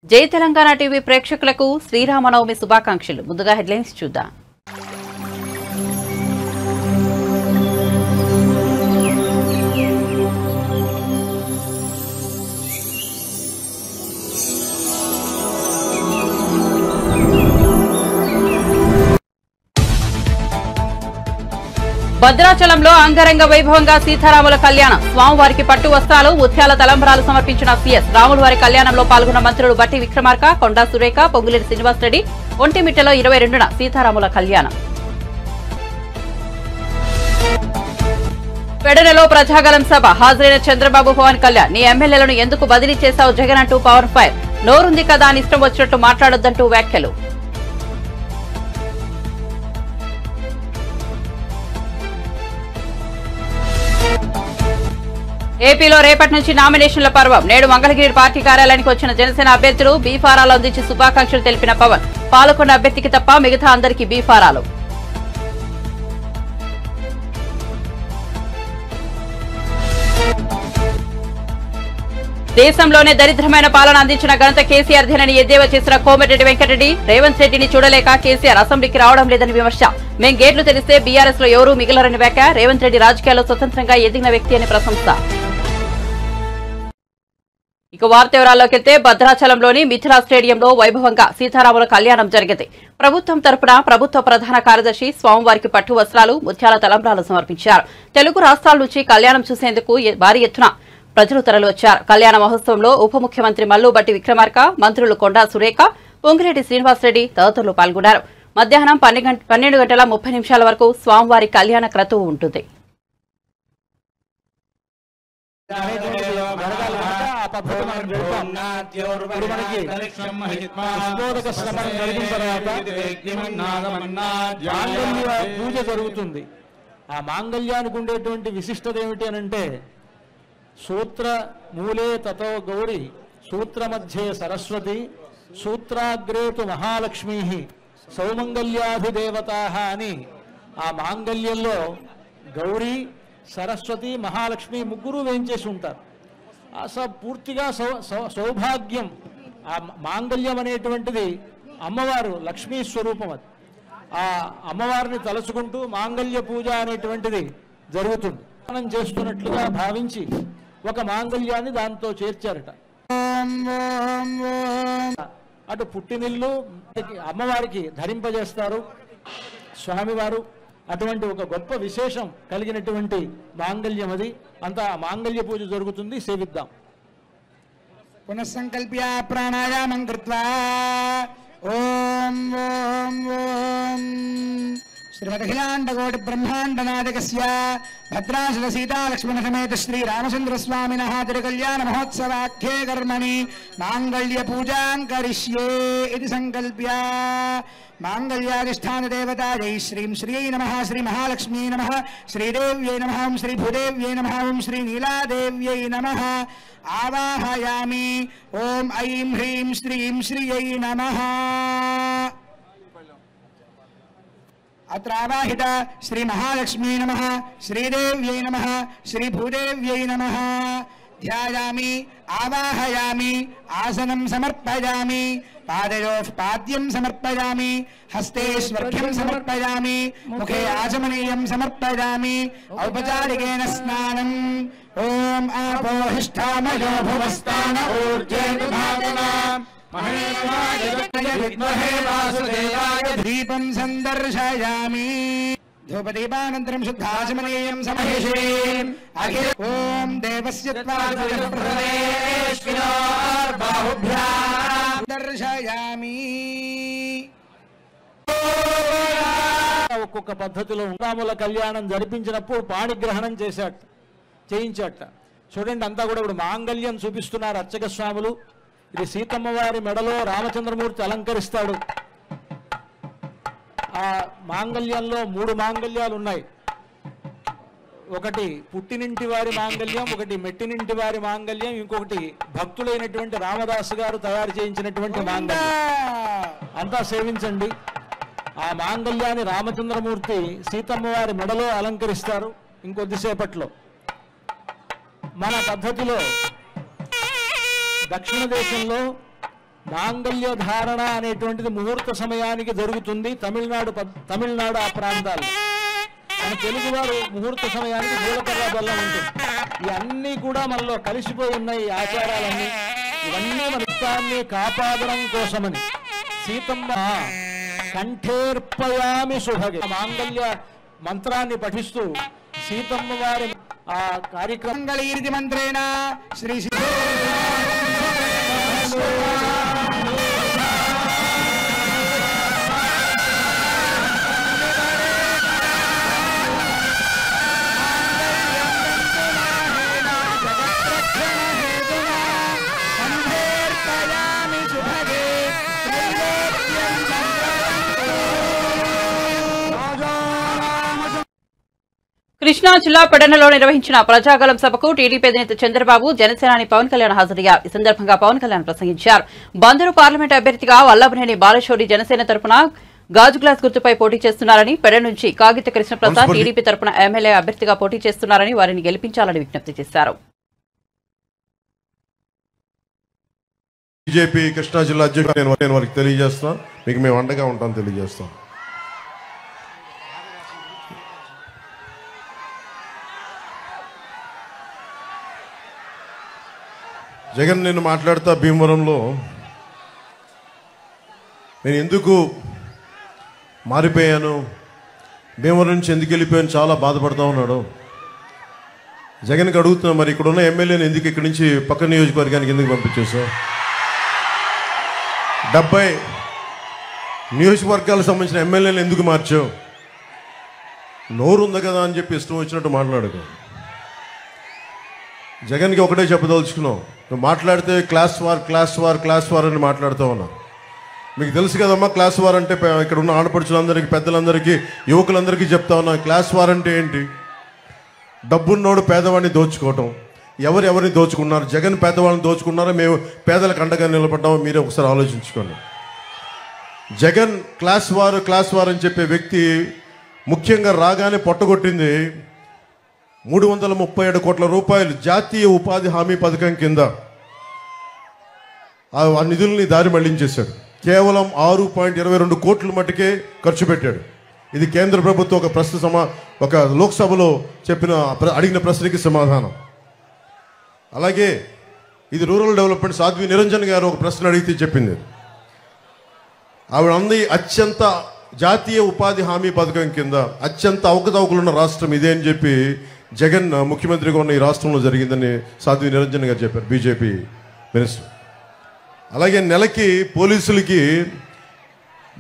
జై తెలంగాణ టీవీ ప్రేక్షకులకు శ్రీరామనవమి శుభాకాంక్షలు. ముందుగా హెడ్లైన్స్ చూద్దాం. భద్రాచలంలో అంగరంగ వైభవంగా సీతారాముల కళ్యాణం. స్వామివారికి పట్టు వస్త్రాలు, ముత్యాల తలంబ్రాలు సమర్పించిన సీఎస్. రాములవారి కళ్యాణంలో పాల్గొన్న మంత్రులు బట్టి విక్రమార్క, కొండా సురేఖ, పొంగులేటి శ్రీనివాసరెడ్డి. ఒంటిమిట్టలో 22న సీతారాముల కళ్యాణం. పెడనలో ప్రజాగలం సభ. హాజరైన చంద్రబాబు, పవన్ కళ్యాణ్. నీ ఎమ్మెల్యేలను ఎందుకు బదిలీ చేశావు జగన్ అంటూ పవర్ ఫైర్. నోరుంది కదా అని ఇష్టం వచ్చినట్టు మాట్లాడొద్దంటూ వ్యాఖ్యలు. ఏపీలో రేపటి నుంచి నామినేషన్ల పర్వం. నేడు మంగళగిరి పార్టీ కార్యాలయానికి వచ్చిన జనసేన అభ్యర్థులు బీఫారాలు అందించి శుభాకాంక్షలు తెలిపిన పవన్. పాల్గొన్న అభ్యర్థికి తప్ప మిగతా అందరికీ బీఫారాలు. దేశంలోనే దరిద్రమైన పాలన అందించిన ఘనత కేసీఆర్ ధీనని ఎద్దేవా చేసిన కోమటిరెడ్డి వెంకటరెడ్డి. రేవంత్ రెడ్డిని చూడలేక కేసీఆర్ అసెంబ్లీకి రావడం లేదని విమర్శ. మేం గేట్లు తెరిస్తే బీఆర్ఎస్ లో ఎవరూ మిగిలరని వ్యాఖ్య. రేవంత్ రెడ్డి రాజకీయాల్లో స్వతంత్రంగా ఎదిగిన వ్యక్తి అని ప్రశంస. ఇక వార్త వివరాల్లోకి వెళ్తే భద్రాచలంలోని మిథిలా స్టేడియంలో వైభవంగా సీతారాముల కళ్యాణం జరిగింది. ప్రభుత్వం తరపున ప్రభుత్వ ప్రధాన కార్యదర్శి స్వామివారికి పట్టు వస్త్రాలు, ముత్యాల తలంబ్రాలు సమర్పించారు. తెలుగు రాష్ట్రాల నుంచి కళ్యాణం చూసేందుకు భారీ ఎత్తున ప్రజలు తరలివచ్చారు. కళ్యాణ మహోత్సవంలో ఉప ముఖ్యమంత్రి మల్లు బట్టి విక్రమార్క, మంత్రులు కొండా సురేఖ, పొంగిరెడ్డి శ్రీనివాసరెడ్డి తదితరులు పాల్గొన్నారు. మధ్యాహ్నం 12:30 వరకు స్వామివారి కళ్యాణ క్రతువు ఉంటుంది. పూజ జరుగుతుంది. ఆ మాంగళ్యానికి ఉండేటువంటి విశిష్టత ఏమిటి అనంటే, సూత్ర మూలే తతో గౌరి, సూత్ర మధ్యే సరస్వతి, సూత్రాగ్రేతు మహాలక్ష్మీ, సౌమంగళ్యాధిదేవతా అని ఆ మాంగళ్యంలో గౌరీ, సరస్వతి, మహాలక్ష్మి ముగ్గురు వేయించేసి ఉంటారు. అసలు పూర్తిగా సౌభాగ్యం. ఆ మాంగళ్యం అనేటువంటిది అమ్మవారు లక్ష్మీ స్వరూపం. అది ఆ అమ్మవారిని తలుచుకుంటూ మాంగళ్య పూజ అనేటువంటిది జరుగుతుంది. మనం చేస్తున్నట్లుగా భావించి ఒక మాంగళ్యాన్ని దాంతో చేర్చారట. అటు పుట్టినిల్లు అమ్మవారికి ధరింపజేస్తారు స్వామివారు. అటువంటి ఒక గొప్ప విశేషం కలిగినటువంటి మాంగళ్యం అది. అంతా మాంగళ్య పూజ జరుగుతుంది, సేవిద్దాం. పునఃసంకల్ప్య ప్రాణాయామం కృత్వా ఓం ఓం ఓం శ్రీమదఖిలాండకోటి బ్రహ్మాండనాయకస్య భద్రాచల సీతాలక్ష్మణ సమేత శ్రీ రామచంద్రస్వామినః తిరుకళ్యాణ మహోత్సవాఖ్యే కర్మణి మాంగళ్య పూజాం కరిష్యే ఇది సంకల్ప్య మాంగళ్యాధిష్టాన దేవతాయై శ్రీం శ్రీయై నమః, శ్రీ మహాలక్ష్మీ నమః, శ్రీదేవ్యై నమః, శ్రీ భూదేవ్యై నమః, శ్రీ నీలాదేవ్యై నమః ఆవాహయామి. ఓం ఐం హ్రీం శ్రీం శ్రీయై నమః. అత్ర ఆవాహిత శ్రీ మహాలక్ష్మీ నమః, శ్రీదేవ్యై నమః, శ్రీ భూదేవ్యై నమః. ధ్యాయామి, ఆవాహయామి, ఆసనం సమర్పయామి, పాదయోః పాద్యం సమర్పయామి, హస్తే స్వర్ఘ్యం సమర్పయామి, ముఖే ఆచమనీయం సమర్పయామి, ఔపచారికేణ స్నానం. ఓం ఆపోహిష్ఠామయో భువస్థాన ఊర్జేతు ధాతునా దీపం సందర్శయామి. ధూపదీపానంతరం శుద్ధాచమనీయం సమహిషే. ఓం దేవస్య దర్శయామి. ఒక్కొక్క పద్ధతిలో రాముల కళ్యాణం జరిపించినప్పుడు పాణిగ్రహణం చేయించాట. చూడండి, అంతా కూడా ఇప్పుడు మాంగళ్యం చూపిస్తున్నారు అర్చక స్వాములు. ఇది సీతమ్మ వారి మెడలో రామచంద్రమూర్తి అలంకరిస్తాడు. ఆ మాంగళ్యంలో 3 మాంగళ్యాలు ఉన్నాయి. ఒకటి పుట్టినింటి వారి మాంగళ్యం, ఒకటి మెట్టినింటి వారి మాంగళ్యం, ఇంకొకటి భక్తులైనటువంటి రామదాసు గారు తయారు చేయించినటువంటి మాంగళ్యం. అంతా సేవించండి. ఆ మాంగళ్యాన్ని రామచంద్రమూర్తి సీతమ్మ వారి మెడలో అలంకరిస్తారు ఇంకొద్దిసేపట్లో. మన పద్ధతిలో దక్షిణ దేశంలో మాంగళ్య ధారణ అనేటువంటిది ముహూర్త సమయానికి జరుగుతుంది. తమిళనాడు ఆ ప్రాంతాల్లో. మన తెలుగువారు ముహూర్త సమయానికి జీలకర్ర బెల్లం ఉంటుంది. ఇవన్నీ కూడా మనలో కలిసిపోయి ఉన్నాయి. ఈ ఆచారాలన్నీ ఇవన్నీ మన ఇష్టాన్ని కాపాడడం కోసమని సీతమ్మ కంఠేర్పయామి శుభగే మాంగళ్య మంత్రాన్ని పఠిస్తూ సీతమ్మ వారి ఆ కార్యక్రమం మంగళీరితి మంత్రేణ శ్రీ కృష్ణా జిల్లా పెడనలో నిర్వహించిన ప్రజాగలం సభకు టీడీపీ అధినేత చంద్రబాబు జనసేనాని పవన్ కళ్యాణ్ హాజరయ్యారు. ఈ సందర్భంగా పవన్ కళ్యాణ్ ప్రసంగించారు. బందరు పార్లమెంట్ అభ్యర్థిగా వల్లభనేని బాలశౌరి జనసేన తరపున గాజు గ్లాస్ గుర్తుపై పోటీ చేస్తున్నారని, పెడ నుంచి కాగిత కృష్ణప్రసాద్ టీడీపీ తరపున ఎమ్మెల్యే అభ్యర్థిగా పోటీ చేస్తున్నారని వారిని గెలిపించాలని విజ్ఞప్తి చేశారు. బీజేపీ కృష్ణా జిల్లా అధ్యక్షుడు నేను వారికి తెలియజేస్తున్నాను. మీకు మేము అండగా ఉంటాం తెలియజేస్తాం. జగన్ నేను మాట్లాడుతా భీమవరంలో నేను ఎందుకు మారిపోయాను, భీమవరం నుంచి ఎందుకు వెళ్ళిపోయాను చాలా బాధపడతా ఉన్నాడు. జగన్కి అడుగుతున్నా, మరి ఇక్కడ ఉన్న ఎమ్మెల్యేని ఎందుకు ఇక్కడి నుంచి పక్క నియోజకవర్గానికి ఎందుకు పంపించేసావు? 70 నియోజకవర్గాలకు సంబంధించిన ఎమ్మెల్యేలు ఎందుకు మార్చావు? నోరు ఉంది కదా అని చెప్పి ఇష్టం వచ్చినట్టు మాట్లాడకు. జగన్కి ఒకటే చెప్పదలుచుకున్నావు, నువ్వు మాట్లాడితే క్లాస్ వార్ అని మాట్లాడుతూ ఉన్నావు. మీకు తెలుసు కదమ్మా క్లాస్ వార్ అంటే. ఇక్కడ ఉన్న ఆడపడుచులందరికీ, పెద్దలందరికీ, యువకులందరికీ చెప్తా ఉన్నా క్లాస్ వార్ అంటే ఏంటి? డబ్బున్నోడు పేదవాడిని దోచుకోవటం. ఎవరిని దోచుకున్నారు? జగన్ పేదవాళ్ళని దోచుకున్నారా, మేము పేదలకు అండగా నిలబడ్డామో మీరే ఒకసారి ఆలోచించుకోండి. జగన్ క్లాస్ వార్ అని చెప్పే వ్యక్తి ముఖ్యంగా రాగానే పొట్టగొట్టింది 337 కోట్ల రూపాయలు జాతీయ ఉపాధి హామీ పథకం కింద ఆ నిధుల్ని దారి మళ్లించేశాడు. కేవలం 6.22 కోట్ల మట్టుకే ఖర్చు పెట్టాడు. ఇది కేంద్ర ప్రభుత్వం ఒక లోక్సభలో అడిగిన ప్రశ్నకి సమాధానం. అలాగే ఇది రూరల్ డెవలప్మెంట్ సాధ్వి నిరంజన్ గారు ఒక ప్రశ్న అడిగితే చెప్పింది. ఆవిడ అంది అత్యంత జాతీయ ఉపాధి హామీ పథకం కింద అత్యంత అవకతవకలున్న రాష్ట్రం ఇదే అని చెప్పి జగన్ ముఖ్యమంత్రిగా ఉన్న ఈ రాష్ట్రంలో జరిగిందని సాధ్వి నిరంజన్ గారు చెప్పారు, బీజేపీ మినిస్టర్. అలాగే నెలకి పోలీసులకి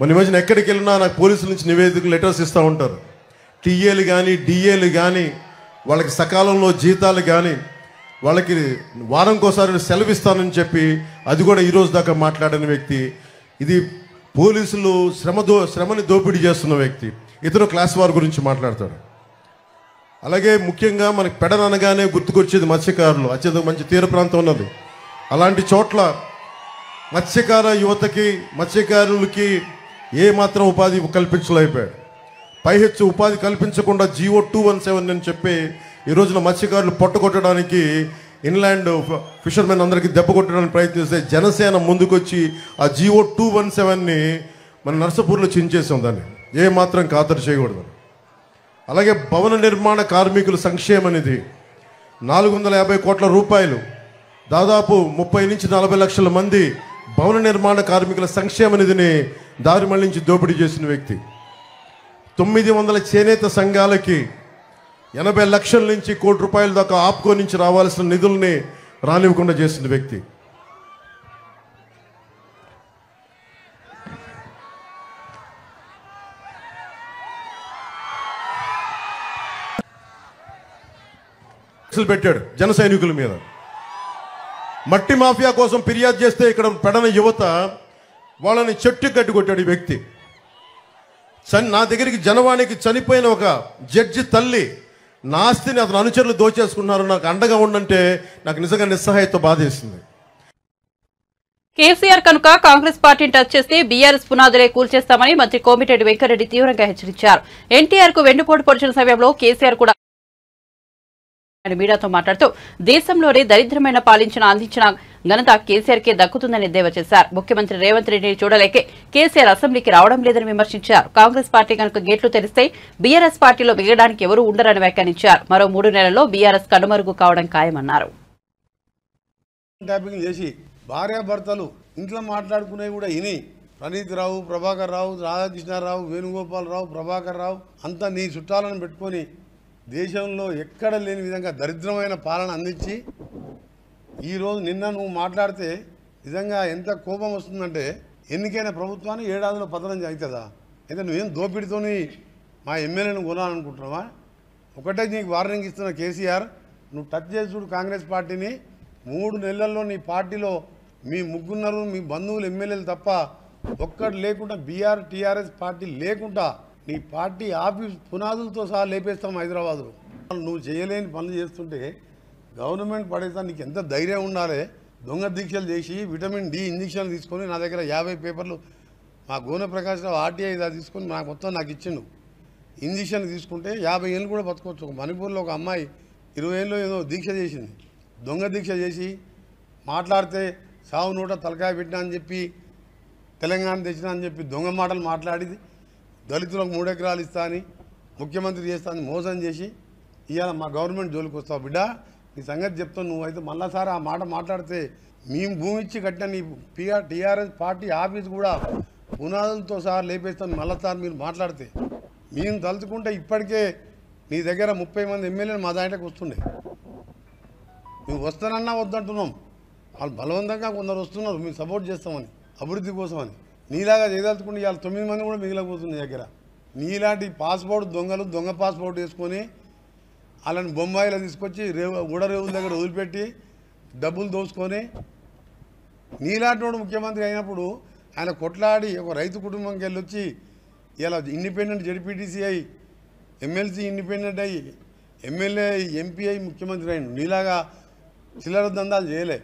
మన మధ్యన ఎక్కడికి వెళ్ళినా నాకు పోలీసుల నుంచి నివేదికలు లెటర్స్ ఇస్తూ ఉంటారు. టీఏలు కానీ డిఏలు కానీ వాళ్ళకి సకాలంలో జీతాలు కానీ వాళ్ళకి వారంకోసారి సెలవు ఇస్తానని చెప్పి అది కూడా ఈరోజు దాకా మాట్లాడిన వ్యక్తి. ఇది పోలీసులు శ్రమని దోపిడీ చేస్తున్న వ్యక్తి. ఇతను క్లాస్ వార్ గురించి మాట్లాడతాడు. అలాగే ముఖ్యంగా మనకి పెడననగానే గుర్తుకొచ్చేది మత్స్యకారులు. అత్యంత మంచి తీర ప్రాంతం ఉన్నది. అలాంటి చోట్ల మత్స్యకార యువతకి, మత్స్యకారులకి ఏమాత్రం ఉపాధి కల్పించలేకపోయాడు. పైహెచ్చు ఉపాధి కల్పించకుండా GO 217 అని చెప్పి ఈ రోజున మత్స్యకారులు పొట్టగొట్టడానికి, ఇన్లాండ్ ఫిషర్మెన్ అందరికీ దెబ్బ కొట్టడానికి ప్రయత్నిస్తే జనసేన ముందుకొచ్చి ఆ GO 217ని మన నర్సపూర్లో చించేసాం. దాన్ని ఏమాత్రం ఖాతరు చేయకూడదు. అలాగే భవన నిర్మాణ కార్మికుల సంక్షేమ నిధి 450 కోట్ల రూపాయలు, దాదాపు 30 నుంచి 40 లక్షల మంది భవన నిర్మాణ కార్మికుల సంక్షేమ నిధిని దారి మళ్లించి దోపిడీ చేసిన వ్యక్తి. 900 చేనేత సంఘాలకి 80 లక్షల నుంచి ₹1 కోటి దాకా ఆప్కో నుంచి రావాల్సిన నిధుల్ని రానివ్వకుండా చేసిన వ్యక్తి. పెట్టాడు జన సైనికుల మీద. మట్టి మాఫియా కోసం ఫిర్యాదు చేస్తే ఇక్కడ పెడన యువత వాళ్ళని చెట్టు కట్టి కొట్టాడు ఈ వ్యక్తి. నా దగ్గరికి జనవాణికి చనిపోయిన ఒక జడ్జి తల్లి నా ఆస్తిని అతను అనుచరులు దోచేసుకున్నారు, నాకు అండగా ఉండంటే నాకు నిజంగా నిస్సహాయత బాధేసింది. కేసీఆర్ కనుక కాంగ్రెస్ పార్టీని టచ్ చేస్తే బీఆర్ఎస్ పునాదులే కూల్చేస్తామని మంత్రి కోమిటిరెడ్డి వెంకటరెడ్డి తీవ్రంగా హెచ్చరించారు. ఎన్టీఆర్ కు వెన్నుపోటు పొడిచిన సమయంలో కేసీఆర్ కూడా మీడియాతో మాట్లాడుతూ దేశంలోనే దరిద్రమైన పాలించిన అందించిన ఘనత కేసీఆర్కే దక్కుతుందని ఎద్దేవా చేశారు. ముఖ్యమంత్రి రేవంత్ రెడ్డిని చూడలేకే కేసీఆర్ అసెంబ్లీకి రావడం లేదని విమర్శించారు. కాంగ్రెస్ పార్టీ కనుక గేట్లు తెరిస్తే బీఆర్ఎస్ పార్టీలో మిగలడానికి ఎవరూ ఉండరని వ్యాఖ్యానించారు. మరో 3 నెలల్లో బీఆర్ఎస్ కనుమరుగు కావడం ఖాయమన్నారు. భార్యాభర్తలు ఇంట్లో మాట్లాడుకునేవి కూడా ఇని ప్రణీత్ రావు, ప్రభాకర్ రావు, రాధాకృష్ణారావు, వేణుగోపాలరావు, ప్రభాకర్ రావు అంతా నీ చుట్టాలను పెట్టుకొని దేశంలో ఎక్కడ లేని విధంగా దరిద్రమైన పాలన అందించి ఈరోజు నిన్న నువ్వు మాట్లాడితే నిజంగా ఎంత కోపం వస్తుందంటే ఎన్నికైన ప్రభుత్వాన్ని ఏడాదిలో పతనం అవుతుందా? అయితే నువ్వేం దోపిడితోని మా ఎమ్మెల్యేను కొనాలనుకుంటున్నావా? ఒకటే నీకు వార్నింగ్ ఇస్తున్న కేసీఆర్, నువ్వు టచ్ చేసి చూడు కాంగ్రెస్ పార్టీని. 3 నెలల్లో నీ పార్టీలో మీ ముగ్గురున్నారు, మీ బంధువులు ఎమ్మెల్యేలు తప్ప ఒక్కడు లేకుండా టీఆర్ఎస్ పార్టీ లేకుండా నీ పార్టీ ఆఫీస్ పునాదులతో సహా లేపేస్తాం హైదరాబాద్లో. నువ్వు చేయలేని పనులు చేస్తుంటే గవర్నమెంట్ పడేస్తా నీకు ఎంత ధైర్యం ఉండాలి? దొంగ దీక్షలు చేసి విటమిన్ డి ఇంజక్షన్లు తీసుకొని నా దగ్గర 50 పేపర్లు మా గోనె ప్రకాశ్రావు ఆర్టీఐ తీసుకొని నాకు ఇచ్చిండు. ఇంజక్షన్ తీసుకుంటే 50 ఏళ్ళు కూడా బతకొచ్చు. ఒక మణిపూర్లో ఒక అమ్మాయి 20 ఏళ్ళు ఏదో దీక్ష చేసింది. దొంగ దీక్ష చేసి మాట్లాడితే సావు నోట తలకాయ పెట్టినా అని చెప్పి తెలంగాణ తెచ్చినా అని చెప్పి దొంగ మాటలు మాట్లాడి దళితులకు 3 ఎకరాలు ఇస్తా అని ముఖ్యమంత్రి చేస్తా అని మోసం చేసి ఇవాళ మా గవర్నమెంట్ జోలికి వస్తావు బిడ్డ. నీ సంగతి చెప్తావు. నువ్వైతే మళ్ళాసారి ఆ మాట మాట్లాడితే మేము భూమి ఇచ్చి కట్టిన నీ టీఆర్ఎస్ పార్టీ ఆఫీస్ కూడా పునాదులతో సహా లేపేస్తాను మళ్ళాసారి మీరు మాట్లాడితే. మేము తలుచుకుంటే ఇప్పటికే నీ దగ్గర 30 మంది ఎమ్మెల్యేలు మా దాంట్లోకి వస్తుండే. నువ్వు వస్తానన్నా వద్దంటున్నాం. వాళ్ళు బలవంతంగా కొందరు వస్తున్నారు మేము సపోర్ట్ చేస్తామని, అభివృద్ధి కోసమని. నీలాగా చేయదలుచుకుంటే ఇవాళ 9 మంది కూడా మిగిలిపోతుంది నీ దగ్గర. నీలాంటి పాస్పోర్ట్ దొంగలు దొంగ పాస్పోర్ట్ వేసుకొని వాళ్ళని బొంబాయిలో తీసుకొచ్చి ఊడరేవుల దగ్గర వదిలిపెట్టి డబ్బులు దోచుకొని నీలాంటి వాడు ముఖ్యమంత్రి అయినప్పుడు ఆయన కొట్లాడి ఒక రైతు కుటుంబంకి వెళ్ళి వచ్చి ఇలా ఇండిపెండెంట్ జెడ్పీటీసీ అయ్యి ఎమ్మెల్సీ ఇండిపెండెంట్ అయ్యి ఎమ్మెల్యే ఎంపీ అయ్యి ముఖ్యమంత్రి అయ్యిండు. నీలాగా చిల్లర దందాలు చేయలే.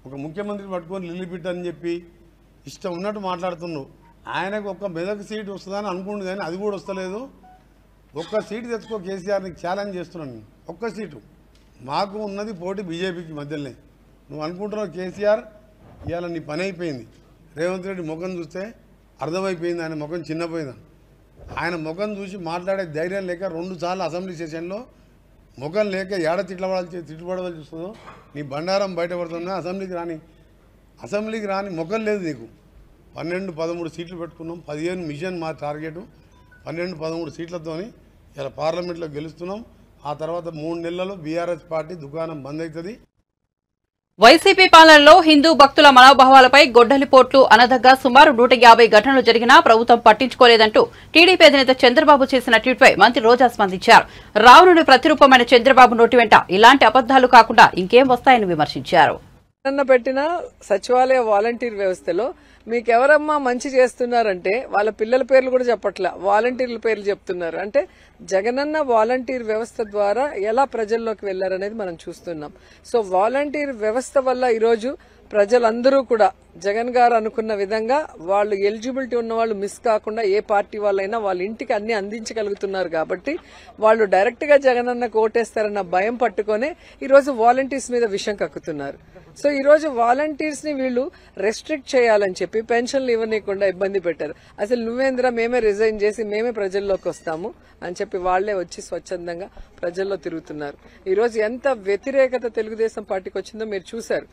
ఒక ముఖ్యమంత్రిని పట్టుకొని లిల్లిపిట్ అని చెప్పి ఇష్టం ఉన్నట్టు మాట్లాడుతున్నావు. ఆయనకు ఒక్క మెదక్ సీటు వస్తుందని అనుకుంటుంది కానీ అది కూడా వస్తలేదు. ఒక్క సీటు తెచ్చుకో కేసీఆర్, నీకు ఛాలెంజ్ చేస్తున్నాను నేను. ఒక్క సీటు మాకు ఉన్నది పోటీ బీజేపీకి మధ్యలోనే. నువ్వు అనుకుంటున్నావు కేసీఆర్ ఇవాళ నీ పని అయిపోయింది. రేవంత్ రెడ్డి ముఖం చూస్తే అర్థమైపోయింది ఆయన ముఖం చిన్నపోయిందని. ఆయన ముఖం చూసి మాట్లాడే ధైర్యం లేక 2 సార్లు అసెంబ్లీ సెషన్లో ముఖం లేక ఏడ తిట్టుబడవలసి వస్తుందో నీ బండారం బయటపడుతున్నా. అసెంబ్లీకి రాని ముఖం లేదు నీకు. 12-13 సీట్లు పెట్టుకున్నాం. 15 మిషన్ మా టార్గెట్. 12-13 సీట్లతోని ఇలా పార్లమెంట్లో గెలుస్తున్నాం. ఆ తర్వాత 3 నెలల్లో బీఆర్ఎస్ పార్టీ దుకాణం బంద్ అవుతుంది. వైసీపీ పాలనలో హిందూ భక్తుల మనోభావాలపై గొడ్డలిపోట్లు అనదగ్గా సుమారు 150 ఘటనలు జరిగినా ప్రభుత్వం పట్టించుకోలేదంటూ టీడీపీ అధినేత చంద్రబాబు చేసిన ట్వీట్పై మంత్రి రోజా స్పందించారు. రావణుడి ప్రతిరూపమైన చంద్రబాబు నోటి వెంట ఇలాంటి అబద్దాలు కాకుండా ఇంకేం వస్తాయని విమర్శించారు. పెట్టిన సచివాలయ వాలంటీర్ వ్యవస్థలో మీకెవరమ్మా మంచి చేస్తున్నారంటే వాళ్ళ పిల్లల పేర్లు కూడా చెప్పట్లా, వాలంటీర్ల పేర్లు చెప్తున్నారు. అంటే జగనన్న వాలంటీర్ వ్యవస్థ ద్వారా ఎలా ప్రజల్లోకి వెళ్లారనేది మనం చూస్తున్నాం. సో వాలంటీర్ వ్యవస్థ వల్ల ఈరోజు ప్రజలందరూ కూడా జగన్ గారు అనుకున్న విధంగా వాళ్ళు ఎలిజిబిలిటీ ఉన్న వాళ్ళు మిస్ కాకుండా ఏ పార్టీ వాళ్ళైనా వాళ్ళ ఇంటికి అన్ని అందించగలుగుతున్నారు. కాబట్టి వాళ్ళు డైరెక్ట్ గా జగనన్నకు ఓటేస్తారన్న భయం పట్టుకునే ఈరోజు వాలంటీర్స్ మీద విషం కక్కుతున్నారు. సో ఈ రోజు వాలంటీర్స్ ని వీళ్ళు రెస్ట్రిక్ట్ చేయాలని చెప్పి పెన్షన్లు ఇవ్వనీయకుండా ఇబ్బంది పెట్టారు. అసలు నువ్వేంద్ర మేమే రిజైన్ చేసి మేమే ప్రజల్లోకి వస్తాము అని చెప్పి వాళ్లే వచ్చి స్వచ్ఛందంగా ప్రజల్లో తిరుగుతున్నారు. ఈ రోజు ఎంత వ్యతిరేకత తెలుగుదేశం పార్టీకి వచ్చిందో మీరు చూశారు.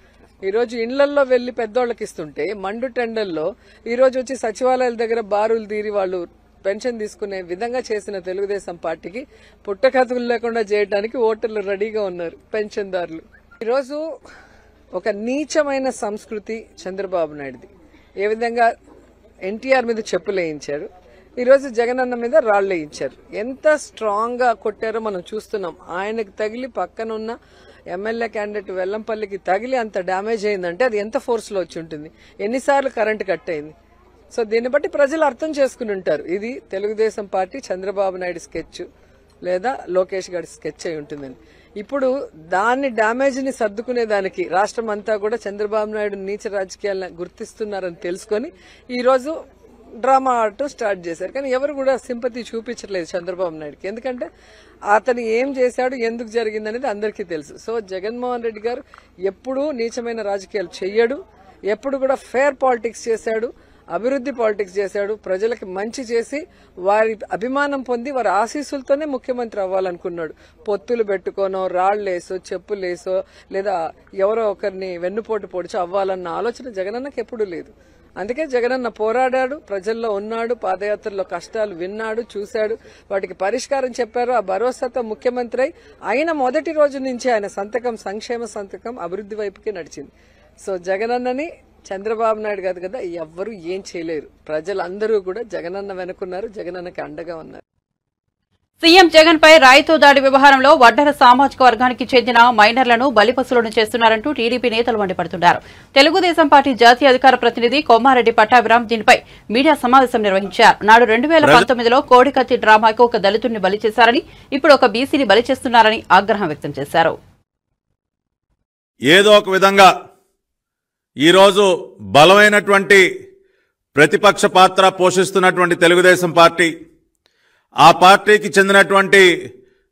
ఈ రోజు ఇళ్లల్లో వెళ్లి పెద్దోళ్లకి ఇస్తుంటే మండు టెండర్లో ఈ రోజు వచ్చి సచివాలయాల దగ్గర బారులు తీరి వాళ్ళు పెన్షన్ తీసుకునే విధంగా చేసిన తెలుగుదేశం పార్టీకి పుట్టకథలు లేకుండా చేయడానికి ఓటర్లు రెడీగా ఉన్నారు పెన్షన్దారులు. ఈరోజు ఒక నీచమైన సంస్కృతి చంద్రబాబు నాయుడుది. ఏ విధంగా ఎన్టీఆర్ మీద చెప్పులేయించారు, ఈరోజు జగనన్న మీద రాళ్లేయించారు. ఎంత స్ట్రాంగ్ గా కొట్టారో మనం చూస్తున్నాం. ఆయనకు తగిలి పక్కనున్న ఎమ్మెల్యే క్యాండిడేట్ వెల్లంపల్లికి తగిలి అంత డ్యామేజ్ అయిందంటే అది ఎంత ఫోర్స్ లో వచ్చి ఉంటుంది, ఎన్నిసార్లు కరెంటు కట్ అయింది. సో దీన్ని బట్టి ప్రజలు అర్థం చేసుకుని ఉంటారు ఇది తెలుగుదేశం పార్టీ చంద్రబాబు నాయుడు స్కెచ్ లేదా లోకేష్ గారి స్కెచ్ అయి ఉంటుందని. ఇప్పుడు దాన్ని డ్యామేజ్ ని సర్దుకునే దానికి రాష్ట్రం అంతా కూడా చంద్రబాబు నాయుడు నీచ రాజకీయాలను గుర్తిస్తున్నారని తెలుసుకొని ఈ రోజు డ్రామా ఆడటం స్టార్ట్ చేశారు. కానీ ఎవరు కూడా సింపతి చూపించట్లేదు చంద్రబాబు నాయుడుకి. ఎందుకంటే అతను ఏం చేశాడు, ఎందుకు జరిగింది అనేది అందరికీ తెలుసు. సో జగన్మోహన్ రెడ్డి గారు ఎప్పుడూ నీచమైన రాజకీయాలు చెయ్యడు, ఎప్పుడు కూడా ఫేర్ పాలిటిక్స్ చేశాడు, అభివృద్ధి పాలిటిక్స్ చేశాడు. ప్రజలకి మంచి చేసి వారి అభిమానం పొంది వారి ఆశీస్సులతోనే ముఖ్యమంత్రి అవ్వాలనుకున్నాడు. పొత్తులు పెట్టుకోనో, రాళ్లేసో, చెప్పులేసో, లేదా ఎవరో ఒకరిని వెన్నుపోటు పొడిచో అవ్వాలన్న ఆలోచన జగనన్నకి ఎప్పుడూ లేదు. అందుకే జగనన్న పోరాడాడు, ప్రజల్లో ఉన్నాడు, పాదయాత్రలో కష్టాలు విన్నాడు, చూశాడు, వాటికి పరిష్కారం చెప్పారు. ఆ భరోసాతో ముఖ్యమంత్రి అయిన మొదటి రోజు నుంచి ఆయన సంతకం సంక్షేమ సంతకం అభివృద్ధి వైపుకి నడిచింది. సో జగనన్నని చంద్రబాబు నాయుడు కాదు కదా ఎవ్వరూ ఏం చేయలేరు. ప్రజలందరూ కూడా జగనన్న వెనుకున్నారు, జగనన్నకి అండగా ఉన్నారు. సీఎం జగన్ పై రాయితో దాడి వ్యవహారంలో వడ్డెర సామాజిక వర్గానికి చెందిన మైనర్లను బలిపశులను చేస్తున్నారంటూ టీడీపీ నేతలు మండిపడుతున్నారు. తెలుగుదేశం పార్టీ జాతీయ అధికార ప్రతినిధి కొమ్మారెడ్డి పట్టాభిరామ్ దీనిపై మీడియా సమావేశం నిర్వహించారు. నాడు 2019లో కోడికత్తి డ్రామాకు ఒక దళితుడిని బలి చేశారని, ఇప్పుడు ఒక బీసీని బలి చేస్తున్నారని ఆగ్రహం వ్యక్తం చేశారు. ఏదో ఒక విధంగా ఈరోజు బలమైనటువంటి ప్రతిపక్ష పాత్ర పోషిస్తున్నటువంటి తెలుగుదేశం పార్టీ, ఆ పార్టీకి చెందినటువంటి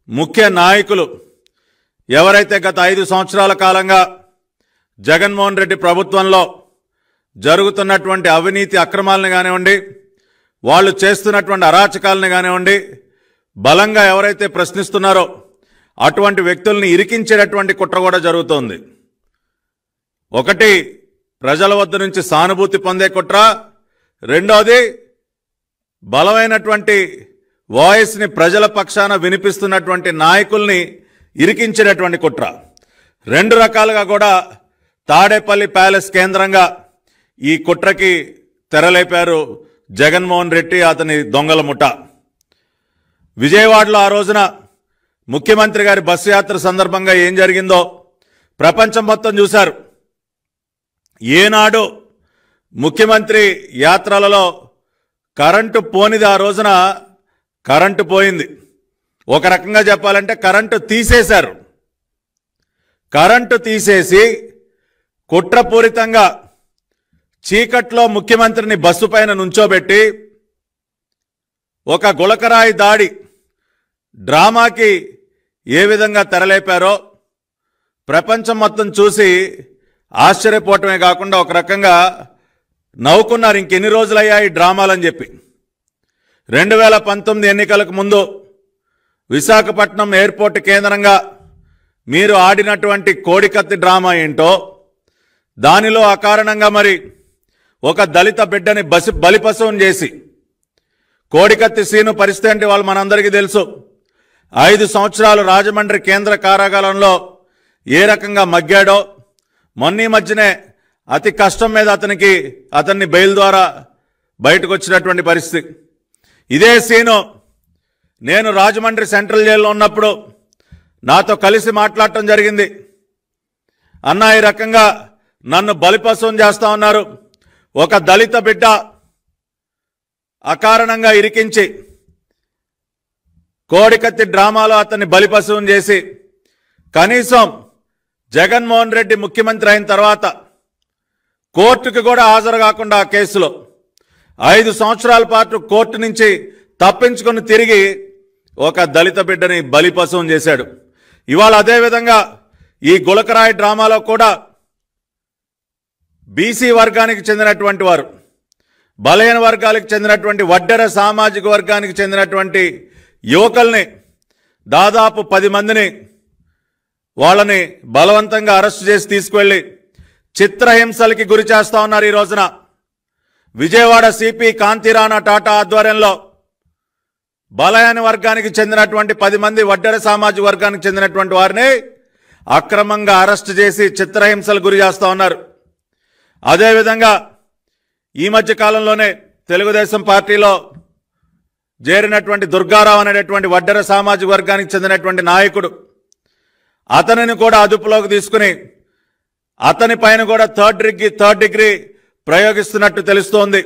ముఖ్య నాయకులు ఎవరైతే గత 5 సంవత్సరాల కాలంగా జగన్మోహన్ రెడ్డి ప్రభుత్వంలో జరుగుతున్నటువంటి అవినీతి అక్రమాలను కానివ్వండి, వాళ్ళు చేస్తున్నటువంటి అరాచకాలను కానివ్వండి, బలంగా ఎవరైతే ప్రశ్నిస్తున్నారో అటువంటి వ్యక్తుల్ని ఇరికించేటటువంటి కుట్ర కూడా జరుగుతోంది. ఒకటి ప్రజల వద్ద నుంచి సానుభూతి పొందే కుట్ర, రెండోది బలమైనటువంటి వాయిస్ని ప్రజల పక్షాన వినిపిస్తున్నటువంటి నాయకుల్ని ఇరికించేటటువంటి కుట్ర. 2 రకాలుగా కూడా తాడేపల్లి ప్యాలెస్ కేంద్రంగా ఈ కుట్రకి తెరలేపారు జగన్మోహన్ రెడ్డి, అతని దొంగల ముఠ. విజయవాడలో ఆ రోజున ముఖ్యమంత్రి గారి బస్సు యాత్ర సందర్భంగా ఏం జరిగిందో ప్రపంచం మొత్తం చూశారు. ఏనాడు ముఖ్యమంత్రి యాత్రలలో కరెంటు పోనిది, ఆ రోజున కరెంటు పోయింది. ఒక రకంగా చెప్పాలంటే కరెంటు తీసేశారు. కరెంటు తీసేసి కుట్రపూరితంగా చీకట్లో ముఖ్యమంత్రిని బస్సు పైన నుంచోబెట్టి ఒక గులకరాయి దాడి డ్రామాకి ఏ విధంగా తెరలేపారో ప్రపంచం మొత్తం చూసి ఆశ్చర్యపోవటమే కాకుండా ఒక రకంగా నవ్వుకున్నారు. ఇంకెన్ని రోజులయ్యా ఈ డ్రామాలని చెప్పి. 2019 ఎన్నికలకు ముందు విశాఖపట్నం ఎయిర్పోర్ట్ కేంద్రంగా మీరు ఆడినటువంటి కోడికత్తి డ్రామా ఏంటో, దానిలో అకారణంగా మరి ఒక దళిత బిడ్డని బలిపశువుని చేసి, కోడికత్తి సీను పరిస్థితి అంటే వాళ్ళు మనందరికీ తెలుసు. 5 సంవత్సరాలు రాజమండ్రి కేంద్ర కారాగారంలో ఏ రకంగా మగ్గాడో, మొన్న మధ్యనే అతి కష్టం మీద అతన్ని బెయిల్ ద్వారా బయటకు వచ్చినటువంటి పరిస్థితి. ఇదే సీను నేను రాజమండ్రి సెంట్రల్ జైల్లో ఉన్నప్పుడు నాతో కలిసి మాట్లాడటం జరిగింది. అన్నా, ఈ రకంగా నన్ను బలిపశువుని చేస్తా ఉన్నారు, ఒక దళిత బిడ్డ అకారణంగా ఇరికించి కోడికత్తి డ్రామాలో అతన్ని బలిపశువుని చేసి, కనీసం జగన్మోహన్ రెడ్డి ముఖ్యమంత్రి అయిన తర్వాత కోర్టుకు కూడా హాజరు కాకుండా ఆ కేసులో 5 సంవత్సరాల పాటు కోర్టు నుంచి తప్పించుకొని తిరిగి ఒక దళిత బిడ్డని బలిపశువుని చేశాడు. ఇవాళ అదేవిధంగా ఈ గులకరాయి డ్రామాలో కూడా బీసీ వర్గానికి చెందినటువంటి వారు, బలహీన వర్గాలకు చెందినటువంటి వడ్డెర సామాజిక వర్గానికి చెందినటువంటి యువకుల్ని దాదాపు 10 మందిని వాళ్ళని బలవంతంగా అరెస్టు చేసి తీసుకువెళ్లి చిత్రహింసలకి గురి చేస్తా ఉన్నారు. ఈ రోజున విజయవాడ సిపి కాంతిరాణా టాటా ఆధ్వర్యంలో బలహీన వర్గానికి చెందినటువంటి 10 మంది వడ్డెర సామాజిక వర్గానికి చెందినటువంటి వారిని అక్రమంగా అరెస్టు చేసి చిత్రహింసలు గురి చేస్తా ఉన్నారు. అదేవిధంగా ఈ మధ్య కాలంలోనే తెలుగుదేశం పార్టీలో చేరినటువంటి దుర్గారావు అనేటటువంటి వడ్డెర సామాజిక వర్గానికి చెందినటువంటి నాయకుడు, అతనిని కూడా అదుపులోకి తీసుకుని అతని పైన కూడా థర్డ్ డిగ్రీ ప్రయోగిస్తున్నట్టు తెలుస్తోంది.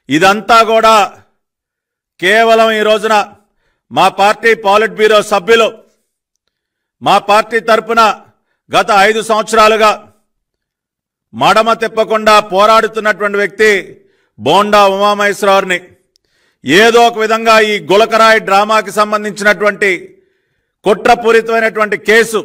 ఇదంతా కూడా కేవలం ఈ రోజున మా పార్టీ పాలిట్ బ్యూరో సభ్యులు, మా పార్టీ తరపున గత 5 సంవత్సరాలుగా మడమ తిప్పకుండా పోరాడుతున్నటువంటి వ్యక్తి బోండా ఉమామహేశ్వరరావుని ఏదో ఒక విధంగా ఈ గులకరాయి డ్రామాకి సంబంధించినటువంటి కుట్రపూరితమైనటువంటి కేసు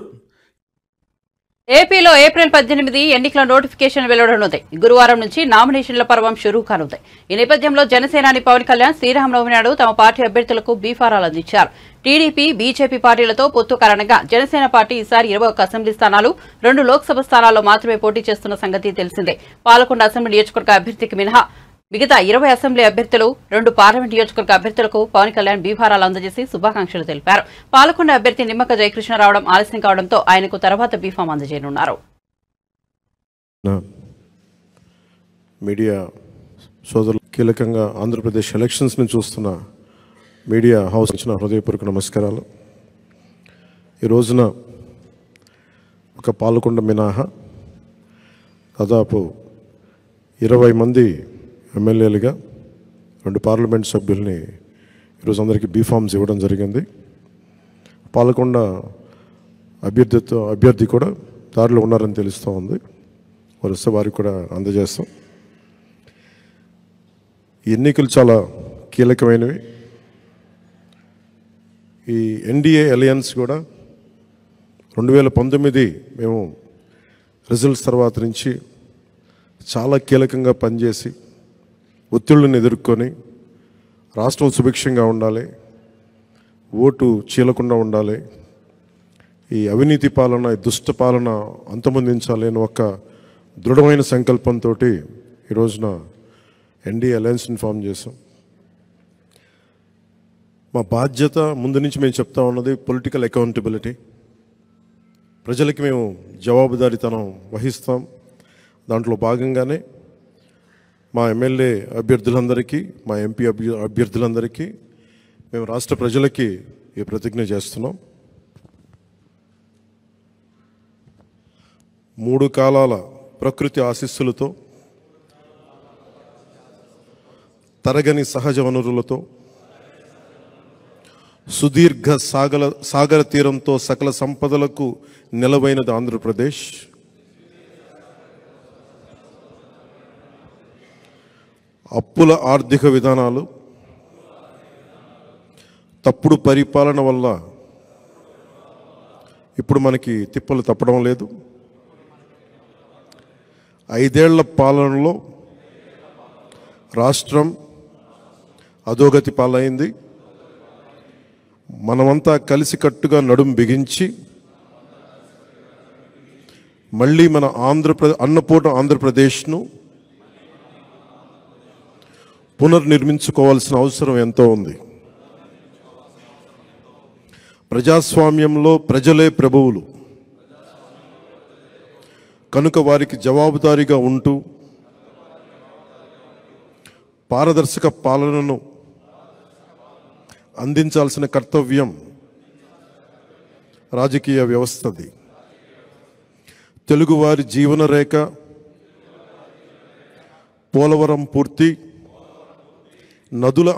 ఏపీలో ఏప్రిల్ 18 ఎన్నికల నోటిఫికేషన్ వెలువడనుంది. గురువారం నుంచి నామినేషన్ల పర్వం షురూ కానుంది. ఈ నేపథ్యంలో జనసేనాని పవన్ కళ్యాణ్ శ్రీరామనవమి నాడు తమ పార్టీ అభ్యర్థులకు బీఫారాలు అందించారు. టీడీపీ, బీజేపీ పార్టీలతో పొత్తు కారణంగా జనసేన పార్టీ ఈసారి 21 అసెంబ్లీ స్థానాలు, 2 లోక్సభ స్థానాల్లో మాత్రమే పోటీ చేస్తున్న సంగతి తెలిసిందే. పాలకొండ అసెంబ్లీ నియోజకవర్గ అభ్యర్థికి మినహా మిగతా 20 అసెంబ్లీ అభ్యర్థులు, 2 పార్లమెంట్ నియోజకవర్గ అభ్యర్థులకు పవన్ కళ్యాణ్ బీఫారాలు అందజేసి శుభాకాంక్షలు తెలిపారు. పాలకొండ అభ్యర్థి నిమ్మక జయకృష్ణ రావడం ఆలస్యం కావడంతో ఆయనకు తర్వాత బీఫామ్ అందజేయనున్నారు. మీడియా సోదరులు, కీలకంగా ఆంధ్రప్రదేశ్ ఎలక్షన్స్ ని చూస్తున్న మీడియా హౌస్ ఇచ్చిన హృదయపూర్వక నమస్కారాలు. ఈ రోజున ఒక పాలకొండ మినహా దాదాపు 20 మంది ఎమ్మెల్యేలుగా, 2 పార్లమెంట్ సభ్యుల్ని ఈరోజు అందరికీ బీఫామ్స్ ఇవ్వడం జరిగింది. పాలకొండ అభ్యర్థి కూడా దారిలో ఉన్నారని తెలుస్తూ ఉంది. వరుస వారికి కూడా అందజేస్తాం. ఈ ఎన్నికలు చాలా కీలకమైనవి. ఈ ఎన్డీఏ అలయన్స్ కూడా 2019 మేము రిజల్ట్స్ తర్వాత నుంచి చాలా కీలకంగా పనిచేసి ఒత్తిళ్లను ఎదుర్కొని రాష్ట్రం సుభిక్షంగా ఉండాలి, ఓటు చీలకుండా ఉండాలి, ఈ అవినీతి పాలన, ఈ దుష్ట పాలన అంతమొందించాలి అని ఒక దృఢమైన సంకల్పంతో ఈ రోజున ఎన్డీఏ అలయన్స్ని ఫామ్ చేసాం. మా బాధ్యత ముందు నుంచి మేము చెప్తా ఉన్నది పొలిటికల్ అకౌంటబిలిటీ. ప్రజలకి మేము జవాబుదారీతనం వహిస్తాం. దాంట్లో భాగంగానే మా ఎమ్మెల్యే అభ్యర్థులందరికీ, మా ఎంపీ అభ్యర్థులందరికీ మేము రాష్ట్ర ప్రజలకి ఈ ప్రతిజ్ఞ చేస్తున్నాం. 3 కాలాల ప్రకృతి ఆశీస్సులతో, తరగని సహజ వనరులతో, సుదీర్ఘ సాగర తీరంతో సకల సంపదలకు నిలవైనది ఆంధ్రప్రదేశ్. అప్పుల ఆర్థిక విధానాలు, తప్పుడు పరిపాలన వల్ల ఇప్పుడు మనకి తిప్పలు తప్పడం లేదు. 5 ఏళ్ల పాలనలో రాష్ట్రం అధోగతి పాలైంది. మనమంతా కలిసికట్టుగా నడుం బిగించి మళ్ళీ మన అన్నపూర్ణ ఆంధ్రప్రదేశ్ను పునర్నిర్మించుకోవాల్సిన అవసరం ఎంతో ఉంది. ప్రజాస్వామ్యంలో ప్రజలే ప్రభువులు కనుక వారికి జవాబుదారీగా ఉంటూ పారదర్శక పాలనను అందించాల్సిన కర్తవ్యం రాజకీయ వ్యవస్థది. తెలుగువారి జీవన రేఖ పోలవరం పూర్తి, నదుల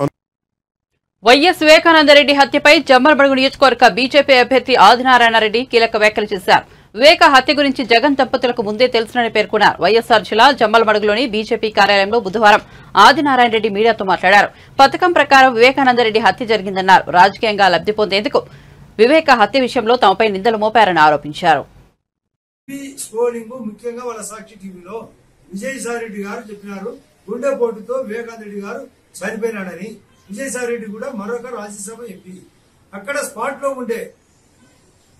వైఎస్ వివేకానందరెడ్డి హత్యపై జమ్మలమడుగు నియోజకవర్గ బీజేపీ అభ్యర్థి ఆదినారాయణరెడ్డి కీలక వ్యాఖ్యలు చేశారు. వివేక హత్య గురించి జగన్ దంపతులకు ముందే తెలుసునని పేర్కొన్నారు. వైఎస్ఆర్ జిల్లా జమ్మలమడుగులోని బీజేపీ కార్యాలయంలో బుధవారం ఆదినారాయణరెడ్డి మీడియాతో మాట్లాడారు. పథకం ప్రకారం వివేకానందరెడ్డి హత్య జరిగిందన్నారు. రాజకీయంగా లబ్ధి పొందేందుకు వివేక హత్య విషయంలో తమపై నిందలు మోపారని ఆరోపించారు. ముఖ్యంగా వాళ్ళ సాక్షి టీవీలో విజయసాయిరెడ్డి గారు చెప్పినారు, గుండెపోటుతో వివేకానందరెడ్డి గారు చనిపోయినాడని. విజయసాయిరెడ్డి కూడా మరొక రాజ్యసభ ఎంపీ. అక్కడ స్పాట్ లో ఉండే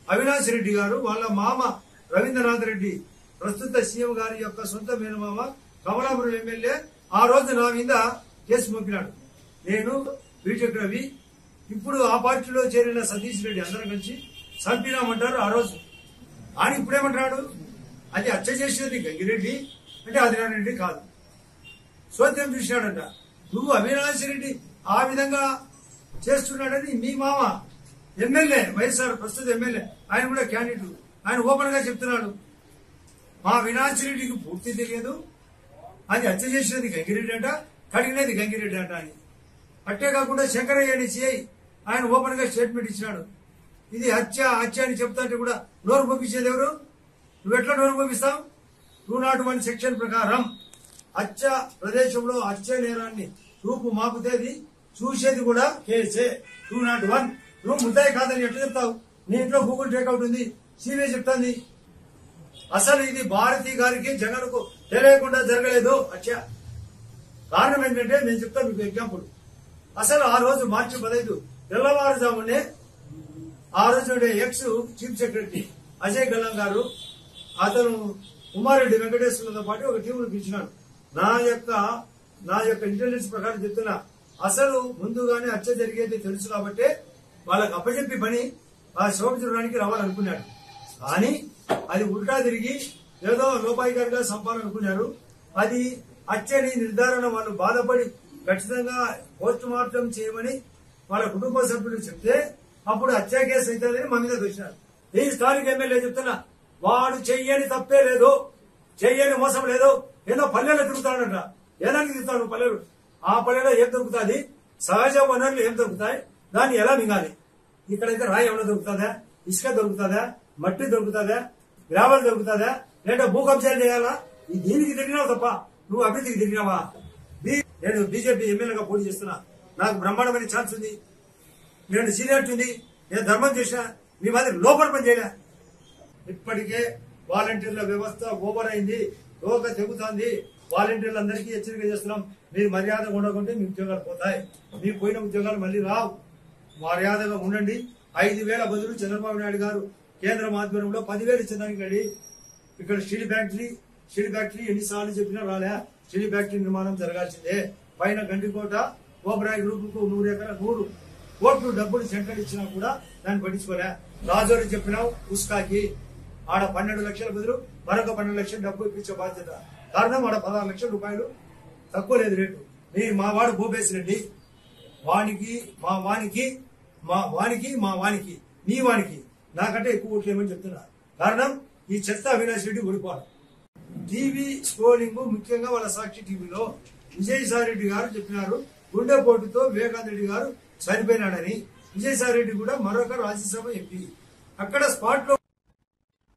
అవినాష్ రెడ్డి గారు వాళ్ళ మామ రవీంద్రనాథ్ రెడ్డి, ప్రస్తుత సీఎం గారి యొక్క సొంత మేనమామ, కమలాపురం ఎమ్మెల్యే, ఆ రోజు నా మీద కేసు మోపినాడు. నేను బీటెక్ రవి, ఇప్పుడు ఆ పార్టీలో చేరిన సతీష్ రెడ్డి అందరం కలిసి చంపినామంటారు ఆ రోజు. ఆయన ఇప్పుడేమంటాడు, అది హత్య చేసినది గంగిరెడ్డి అంటే ఆదినారాయణరెడ్డి కాదు, సోద్యం చూసినాడంట. నువ్వు అవినాష్ రెడ్డి ఆ విధంగా చేస్తున్నాడని మీ మామ ఎమ్మెల్యే, వైఎస్ఆర్ ప్రస్తుత ఎమ్మెల్యే, ఆయన కూడా క్యాండిడేట్, ఆయన ఓపెన్ గా చెప్తున్నాడు. మా అవినాష్ రెడ్డికి పూర్తి తెలియదు, అది హత్య చేసినది గంగిరెడ్డి అంట, కడిగినది గంగిరెడ్డి అంట అని. అట్టే కాకుండా శంకరయ్య సిఐ ఆయన ఓపెన్ గా స్టేట్మెంట్ ఇచ్చినాడు. ఇది హత్య హత్య అని చెప్తాంటే కూడా నోరు పంపించేది ఎవరు? నువ్వు ఎట్లా నోరు పంపిస్తావు? 201 సెక్షన్ ప్రకారం అచ్చ ప్రదేశంలో అచ్చ నేరాన్ని రూపు మాపుతేది చూసేది కూడా కేసే 201. నువ్వు ముద్దాయి కాదని ఎట్లా చెప్తావు? నీ ఇంట్లో గూగుల్ టేక్అవుట్ ఉంది, సిబిఐ చెప్తాంది. అసలు ఇది భారతి గారికి జగన్ కు తెలియకుండా జరగలేదు. అచ్చా కారణం ఏంటంటే నేను చెప్తాను మీకు ఎగ్జాంపుల్. అసలు ఆ రోజు మార్చి 15 తెల్లవారుజామునే ఆ రోజు ఎక్స్ చీఫ్ సెక్రటరీ అజయ్ గల్లం గారు అతను ఉమారెడ్డి వెంకటేశ్వర్లతో పాటు ఒక టీంను పిలిచినాడు. నా యొక్క ఇంటెలిజెన్స్ ప్రకారం చెప్తున్నా, అసలు ముందుగానే హత్య జరిగేది తెలుసు కాబట్టి వాళ్ళకి అప్పచెప్పి పని ఆ శోభ చూడడానికి రావాలనుకున్నాడు. కానీ అది ఉల్టా తిరిగి ఏదో లోపాయికారిగా సంపాలనుకున్నారు. అది హత్యని నిర్ధారణ వాళ్ళు బాధపడి ఖచ్చితంగా పోస్ట్ మార్టం చేయమని వాళ్ళ కుటుంబ సభ్యులు చెప్తే అప్పుడు హత్య కేసు అవుతుందని మా మీద వచ్చినారు. ఈ స్థానిక ఎమ్మెల్యే చెప్తున్నా, వాడు చెయ్యని తప్పే లేదు, చెయ్యని మోసం లేదు. ఏదో పల్లెలో తిరుగుతాడంట. ఏదానికి తిరుగుతాడు పల్లెలు? ఆ పల్లెలో ఏం దొరుకుతుంది? సహజ వనరులు ఏం దొరుకుతాయి? దాన్ని ఎలా మింగాలి? ఇక్కడైతే రాయి ఏమైనా దొరుకుతుందా? ఇసుక దొరుకుతుందా? మట్టి దొరుకుతుందా? గ్రావెల్ దొరుకుతుందా? లేదా భూకంపాలు చేయాలా? దీనికి తిరిగినావు తప్ప నువ్వు అభివృద్ధికి తిరిగినావా? నేను బీజేపీ ఎమ్మెల్యేగా పోటీ చేస్తున్నా, నాకు బ్రహ్మాండమైన ఛాన్స్ ఉంది, నేను సీనియారిటీ ఉంది, నేను ధర్మం చేసినా, మీ మాదిరి లోపల పని చేయలే. ఇప్పటికే వాలంటీర్ల వ్యవస్థ ఓవర్ అయింది, తోక తెగుతుంది. వాలంటీర్లందరికీ హెచ్చరిక చేస్తున్నాం, మీరు మర్యాదగా ఉండకుంటే మీ ఉద్యోగాలు పోతాయి, మీకు పోయిన ఉద్యోగాలు మళ్ళీ రావు. మర్యాదగా ఉండండి. 5,000 బదులు చంద్రబాబు నాయుడు గారు కేంద్రం ఆధ్వర్యంలో 10,000 ఇచ్చడానికి రెడీ. ఇక్కడ స్టీల్ ఫ్యాక్టరీ ఎన్నిసార్లు చెప్పినా రాలే. స్టీల్ ఫ్యాక్టరీ నిర్మాణం జరగాల్సిందే. పైన గండికోట ఓబరాయ్ గ్రూప్ కు 100 కోట్లు డబ్బులు సెంట్రల్ ఇచ్చినా కూడా దాన్ని పట్టించుకోలే. రాజోరి చెప్పినావు ఉస్కాకి ఆడ 12 లక్షల బదులు మరొక 12 లక్షలు డబ్బు ఇప్పించే బాధ్యత. కారణం ఆడ 16 లక్షల రూపాయలు తక్కువ లేదు రేటు. మా వాడు భూపేశ్ రెడ్డి వానికి నీ వానికి నాకంటే ఎక్కువ ఓట్లు ఏమని చెప్తున్నా. కారణం ఈ చెత్త అవినాష్ రెడ్డి ఓడిపోవడం. టీవీ స్క్రోలింగ్ ముఖ్యంగా వాళ్ళ సాక్షి టీవీలో విజయసాయి రెడ్డి గారు చెప్పినారు గుండెపోటుతో వివేకానంద రెడ్డి గారు చనిపోయినాడని. విజయసాయి రెడ్డి కూడా మరొక రాజ్యసభ ఎంపీ. అక్కడ స్పాట్ లో.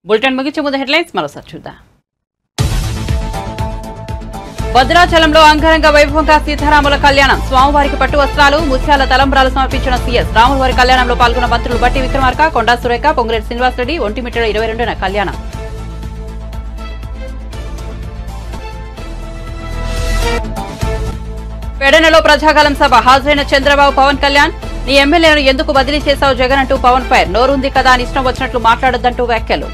బులెటిన్ ముగించే ముందు హెడ్లైన్స్ మరోసారి చూద్దాం. భద్రాచలంలో అంగరంగ వైభవంగా సీతారాముల కళ్యాణం. స్వామివారికి పట్టు వస్త్రాలు, ముత్యాల తలంబ్రాలు సమర్పించిన సీఎస్. రాములవారి కళ్యాణంలో పాల్గొన్న మంత్రులు బట్టి విక్రమార్క, కొండా సురేఖ, పొంగులేటి శ్రీనివాసరెడ్డి. ఒంటిమిట్టలో 22న కళ్యాణం. పెడనలో ప్రజాగలం సభ. హాజరైన చంద్రబాబు, పవన్ కళ్యాణ్. నీ ఎమ్మెల్యేను ఎందుకు బదిలీ చేశావు జగన్ అంటూ పవన్ ఫైర్. నోరుంది కదా అని ఇష్టం వచ్చినట్లు మాట్లాడొద్దంటూ వ్యాఖ్యలు.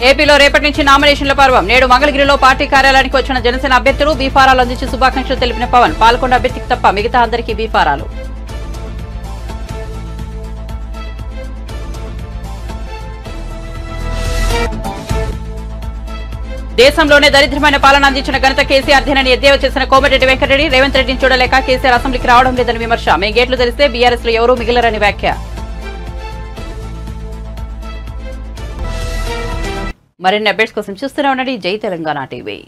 ఏపీలో రేపటి నుంచి నామినేషన్ల పర్వం. నేడు మంగళగిరిలో పార్టీ కార్యాలయానికి వచ్చిన జనసేన అభ్యర్థులు బీఫారాలు అందించి శుభాకాంక్షలు తెలిపిన పవన్. పాల్గొన్న అభ్యర్థికి తప్ప మిగతా అందరికీ బీఫారాలు. దేశంలోనే దరిద్రమైన పాలన అందించిన ఘనత కేసీఆర్ దినని ఎద్దేవా చేసిన కోమటిరెడ్డి వెంకటరెడ్డి. రేవంత్ రెడ్డిని చూడలేక కేసీఆర్ అసెంబ్లీకి రావడం లేదని విమర్శ. మేము గేట్లు తెరిస్తే బీఆర్ఎస్ లో ఎవరూ మిగిలరని వ్యాఖ్య. మరిన్ని అప్డేట్స్ కోసం చూస్తూనే ఉండండి జై తెలంగాణ టీవీ.